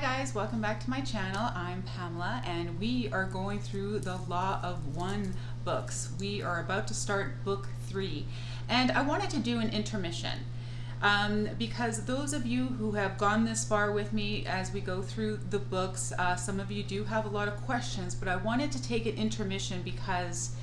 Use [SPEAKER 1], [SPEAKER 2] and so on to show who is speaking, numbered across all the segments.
[SPEAKER 1] guys, welcome back to my channel. I'm Pamela and we are going through the Law of One books. We are about to start book 3 and I wanted to do an intermission because those of you who have gone this far with me as we go through the books, some of you do have a lot of questions, but I wanted to take an intermission because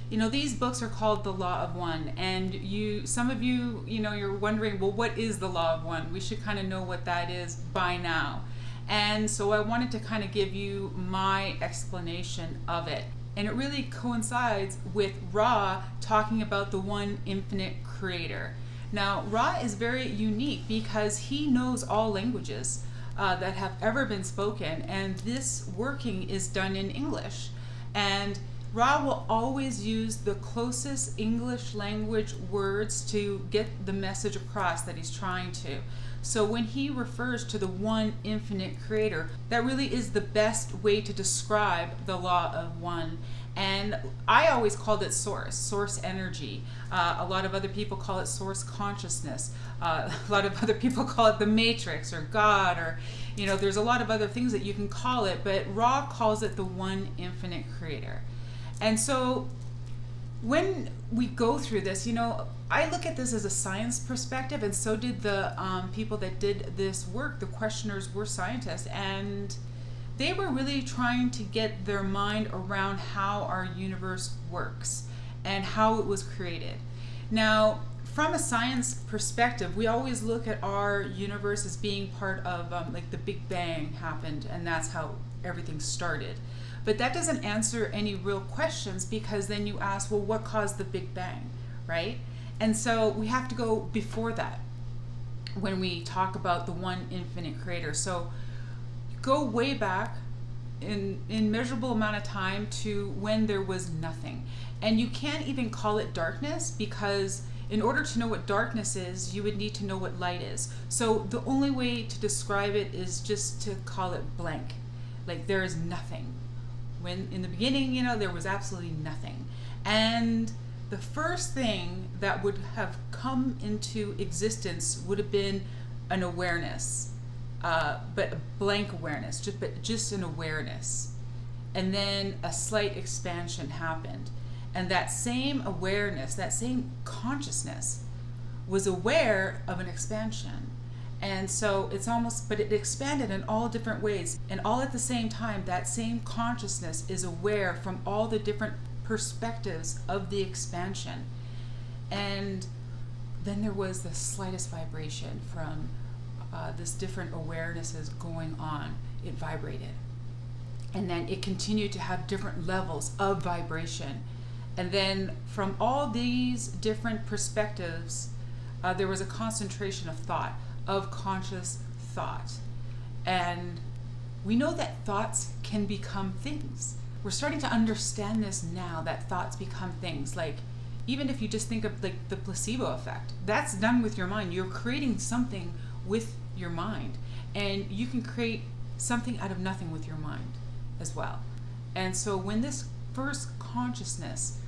[SPEAKER 1] these books are called the Law of One, and some of you, you're wondering, well, what is the Law of One? We should kind of know what that is by now. And so I wanted to kind of give you my explanation of it. And it really coincides with Ra talking about the one infinite creator. Now, Ra is very unique because he knows all languages that have ever been spoken, and this working is done in English. And Ra will always use the closest English language words to get the message across that he's trying to. So when he refers to the one infinite creator, that really is the best way to describe the Law of One. And I always called it source energy. A lot of other people call it source consciousness. A lot of other people call it the matrix or God, or there's a lot of other things that you can call it, but Ra calls it the one infinite creator. And so when we go through this, I look at this as a science perspective, and so did the people that did this work. The questioners were scientists, and they were really trying to get their mind around how our universe works and how it was created. Now, from a science perspective, we always look at our universe as being part of like the Big Bang happened, and that's how everything started. But that doesn't answer any real questions, because then you ask, well, what caused the Big Bang, right? And so we have to go before that when we talk about the one infinite creator. So go way back in measurable amount of time to when there was nothing. And you can't even call it darkness, because in order to know what darkness is, you would need to know what light is. So the only way to describe it is just to call it blank. Like there is nothing. When in the beginning, there was absolutely nothing. And the first thing that would have come into existence would have been an awareness, but a blank awareness, just an awareness. And then a slight expansion happened. And that same awareness, that same consciousness was aware of an expansion. And so it's almost, but it expanded in all different ways. And all at the same time, that same consciousness is aware from all the different perspectives of the expansion. And then there was the slightest vibration from this different awarenesses going on. It vibrated. And then it continued to have different levels of vibration. And then from all these different perspectives, there was a concentration of thought, of conscious thought. And we know that thoughts can become things. We're starting to understand this now, that thoughts become things. Like, even if you just think of like the placebo effect, that's done with your mind. You're creating something with your mind, and you can create something out of nothing with your mind as well. And so when this first consciousness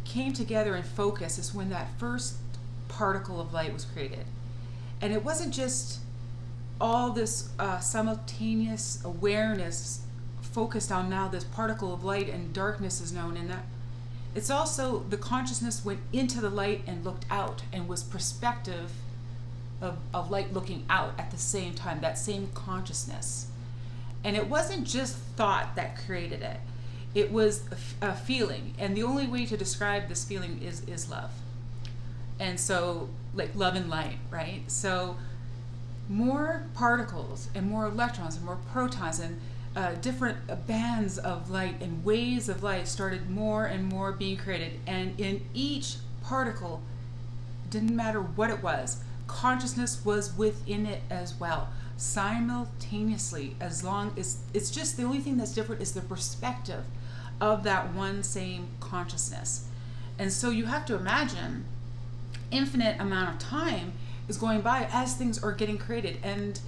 [SPEAKER 1] came together in focus is when that first particle of light was created. And it wasn't just all this simultaneous awareness focused on now this particle of light, and darkness is known in that. It's also the consciousness went into the light and looked out, and was perspective of light looking out at the same time, that same consciousness. And it wasn't just thought that created it. It was a feeling, and the only way to describe this feeling is love. And so, like love and light, right? So more particles and more electrons and more protons and different bands of light and waves of light started more and more being created. And in each particle, didn't matter what it was, consciousness was within it as well, simultaneously. As long as it's just, the only thing that's different is the perspective of that one same consciousness. And so you have to imagine infinite amount of time is going by as things are getting created. And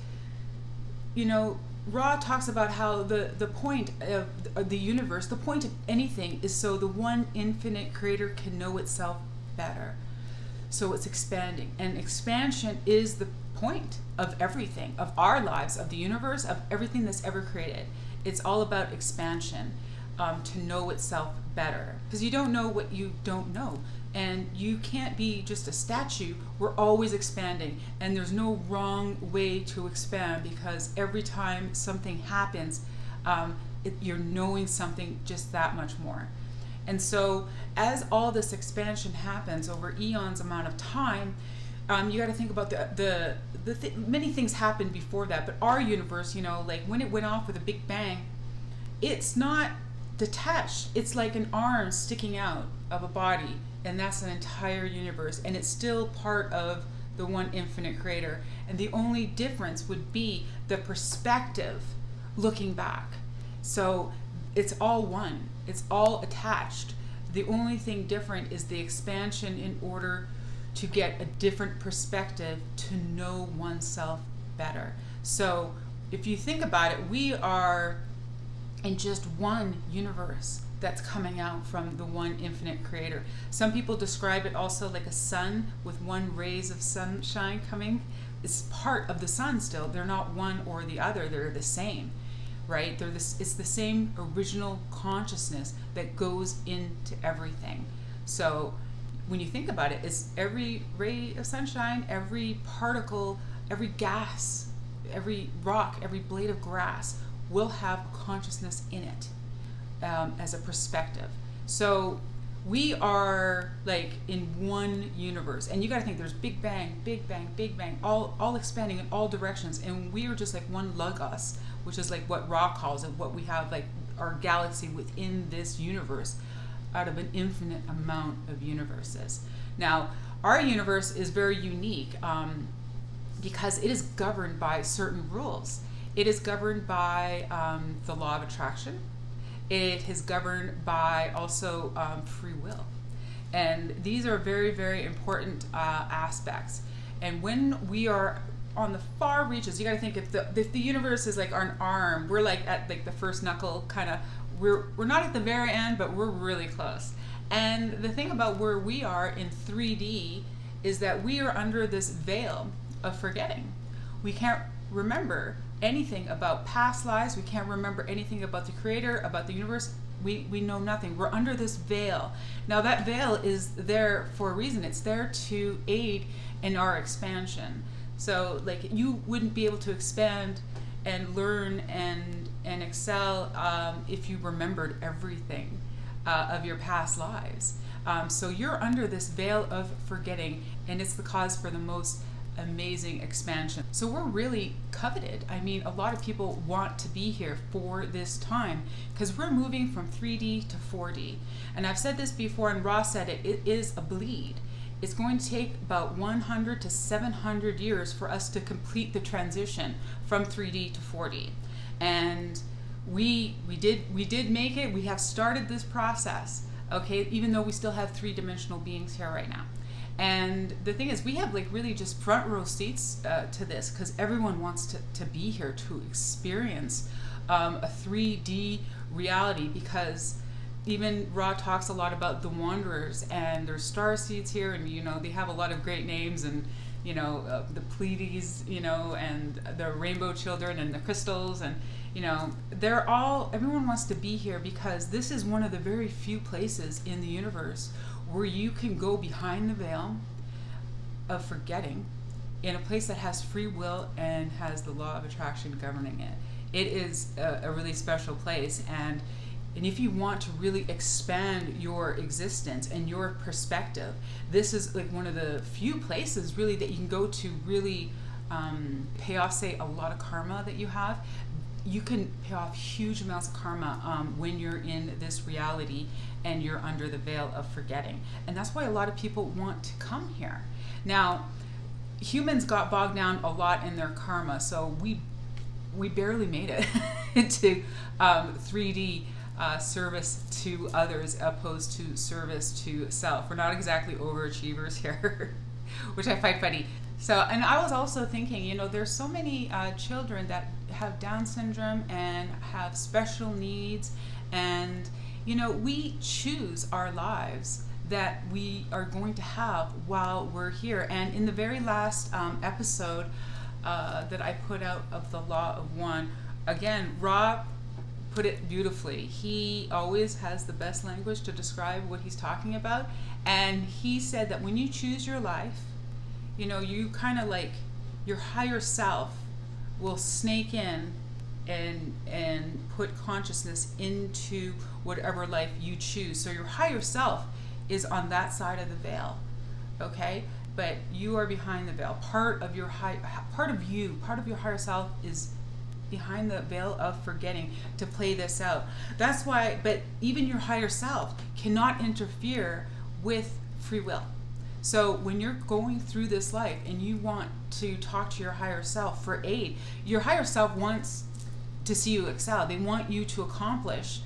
[SPEAKER 1] Ra talks about how the point of the universe, the point of anything, is so the one infinite creator can know itself better. So it's expanding, and expansion is the point of everything, of our lives, of the universe, of everything that's ever created. It's all about expansion, to know itself better, because you don't know what you don't know, and you can't be just a statue. We're always expanding, and there's no wrong way to expand, because every time something happens, you're knowing something just that much more. And so as all this expansion happens over eons amount of time, you got to think about many things happened before that, but our universe, you know, like when it went off with a big bang, it's not detached. It's like an arm sticking out of a body, and that's an entire universe, and it's still part of the one infinite creator. And the only difference would be the perspective looking back. So it's all one, it's all attached. The only thing different is the expansion in order to get a different perspective, to know oneself better. So if you think about it, we are in just one universe that's coming out from the one infinite creator. Some people describe it also like a sun with one rays of sunshine coming. It's part of the sun still. They're not one or the other, they're the same, right? It's the same original consciousness that goes into everything. So when you think about it, it's every ray of sunshine, every particle, every gas, every rock, every blade of grass will have consciousness in it, as a perspective. So we are like in one universe, and you got to think there's big bang, big bang, big bang, all expanding in all directions, and we are just like one logos, which is like what Ra calls it, what we have, like our galaxy within this universe, out of an infinite amount of universes. Now, our universe is very unique, because it is governed by certain rules. It is governed by the law of attraction. It is governed by also free will. And these are very, very important aspects. And when we are on the far reaches, you got to think, if the universe is like an arm, we're like at like the first knuckle, kind of. We're not at the very end, but we're really close. And the thing about where we are in 3D is that we are under this veil of forgetting. We can't remember anything about past lives. We can't remember anything about the creator, about the universe. We know nothing. We're under this veil. Now that veil is there for a reason. It's there to aid in our expansion. So like you wouldn't be able to expand and learn and excel if you remembered everything of your past lives. So you're under this veil of forgetting, and it's the cause for the most amazing expansion. So we're really coveted. I mean, a lot of people want to be here for this time, because we're moving from 3D to 4D. And I've said this before, and Ross said it, it is a bleed. It's going to take about 100 to 700 years for us to complete the transition from 3D to 4D. And we did make it. We have started this process, okay, even though we still have three-dimensional beings here right now. And the thing is, we have like really just front row seats to this, because everyone wants to be here to experience a 3D reality, because even Ra talks a lot about the wanderers, and there's star seeds here, and you know they have a lot of great names, and you know the Pleiades, you know, and the rainbow children and the crystals, and you know everyone wants to be here, because this is one of the very few places in the universe where you can go behind the veil of forgetting, in a place that has free will and has the law of attraction governing it. It is a really special place, and if you want to really expand your existence and your perspective, this is like one of the few places really that you can go to really pay off, say, a lot of karma that you have. You can pay off huge amounts of karma when you're in this reality and you're under the veil of forgetting. And that's why a lot of people want to come here. Now, humans got bogged down a lot in their karma, so we barely made it into 3D service to others opposed to service to self. We're not exactly overachievers here, which I find funny. So, and I was also thinking, you know, there's so many children that have Down syndrome and have special needs, and you know, we choose our lives. that we are going to have while we're here. And in the very last episode that I put out of the Law of One, again, Rob put it beautifully. He always has the best language to describe what he's talking about. And he said that when you choose your life, you know, you kind of like your higher self will snake in and put consciousness into whatever life you choose. So your higher self is on that side of the veil, okay? But you are behind the veil. Part of your higher self is behind the veil of forgetting to play this out. That's why, but even your higher self cannot interfere with free will. So when you're going through this life and you want to talk to your higher self for aid, your higher self wants to see you excel. They want you to accomplish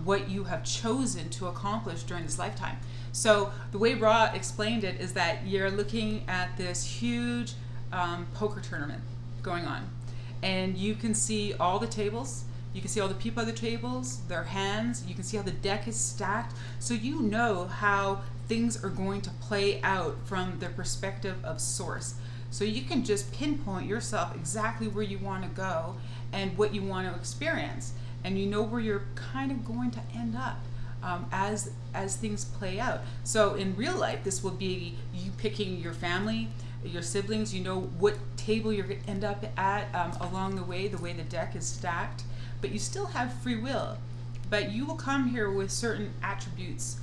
[SPEAKER 1] what you have chosen to accomplish during this lifetime. So the way Ra explained it is that you're looking at this huge poker tournament going on. And you can see all the tables, you can see all the people at the tables, their hands, you can see how the deck is stacked. So you know how things are going to play out from the perspective of Source. So you can just pinpoint yourself exactly where you want to go and what you want to experience. And you know where you're kind of going to end up as things play out. So in real life, this will be you picking your family, your siblings, you know what table you're going to end up at along the way the deck is stacked, but you still have free will. But you will come here with certain attributes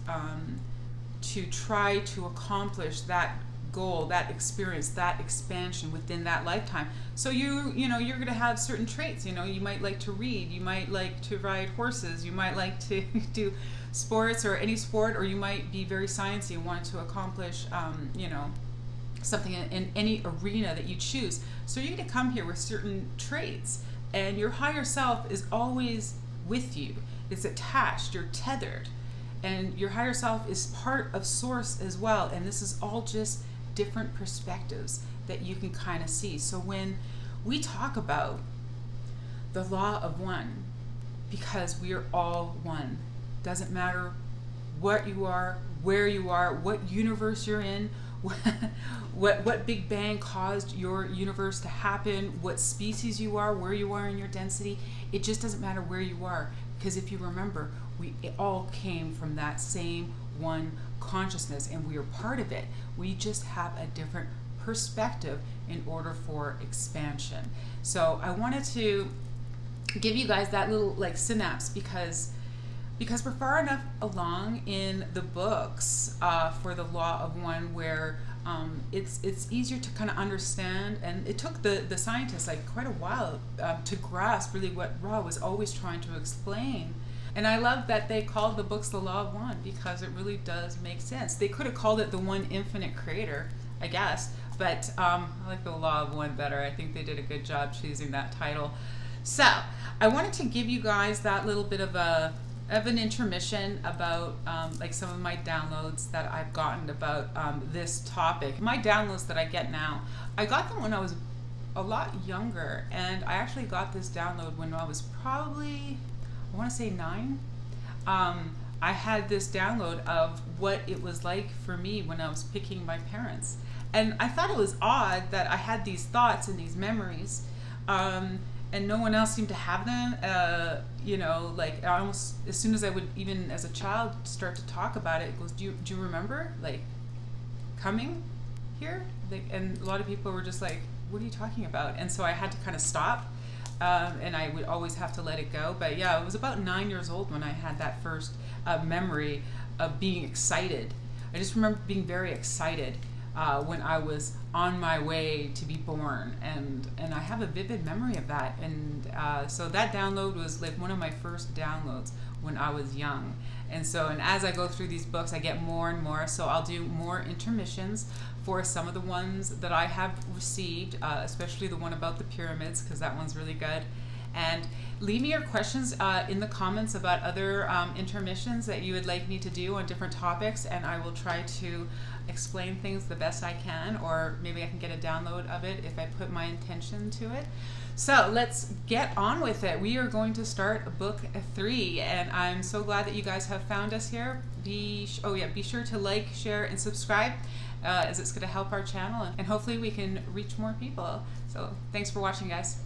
[SPEAKER 1] to try to accomplish that goal, that experience, that expansion within that lifetime. So you're going to have certain traits. You know, you might like to read, you might like to ride horses, you might like to do sports or any sport, or you might be very sciencey and want to accomplish, you know, something in any arena that you choose. So you're going to come here with certain traits, and your higher self is always with you. It's attached, you're tethered, and your higher self is part of Source as well. And this is all just different perspectives that you can kind of see. So when we talk about the Law of One, because we are all one, doesn't matter what you are, where you are, what universe you're in, what Big Bang caused your universe to happen, what species you are, where you are in your density. It just doesn't matter where you are, because if you remember, it all came from that same one consciousness, and we are part of it. We just have a different perspective in order for expansion. So I wanted to give you guys that little like synapse, because we're far enough along in the books for the Law of One where it's easier to kind of understand, and it took the scientists like quite a while to grasp really what Ra was always trying to explain. And I love that they called the books the Law of One, because it really does make sense. They could have called it the One Infinite Creator, I guess, but I like the Law of One better. I think they did a good job choosing that title. So I wanted to give you guys that little bit of an intermission about like some of my downloads that I've gotten about this topic. My downloads that I get now, I got them when I was a lot younger, and I actually got this download when I was probably, I want to say 9. I had this download of what it was like for me when I was picking my parents, and I thought it was odd that I had these thoughts and these memories, and no one else seemed to have them. You know, like almost as soon as I would, even as a child, start to talk about it, it goes, do you remember like coming here? Like, and a lot of people were just like, what are you talking about? And so I had to kind of stop, and I would always have to let it go. But yeah, it was about 9 years old when I had that first memory of being excited. I just remember being very excited when I was on my way to be born, and I have a vivid memory of that. And so that download was like one of my first downloads when I was young. And so, and as I go through these books, I get more and more. So I'll do more intermissions for some of the ones that I have received, especially the one about the pyramids, because that one's really good. And leave me your questions in the comments about other intermissions that you would like me to do on different topics, and I will try to explain things the best I can, or maybe I can get a download of it if I put my intention to it. So let's get on with it. We are going to start book 3, and I'm so glad that you guys have found us here. Be sure to like, share, and subscribe, as it's going to help our channel, and hopefully we can reach more people. So thanks for watching, guys.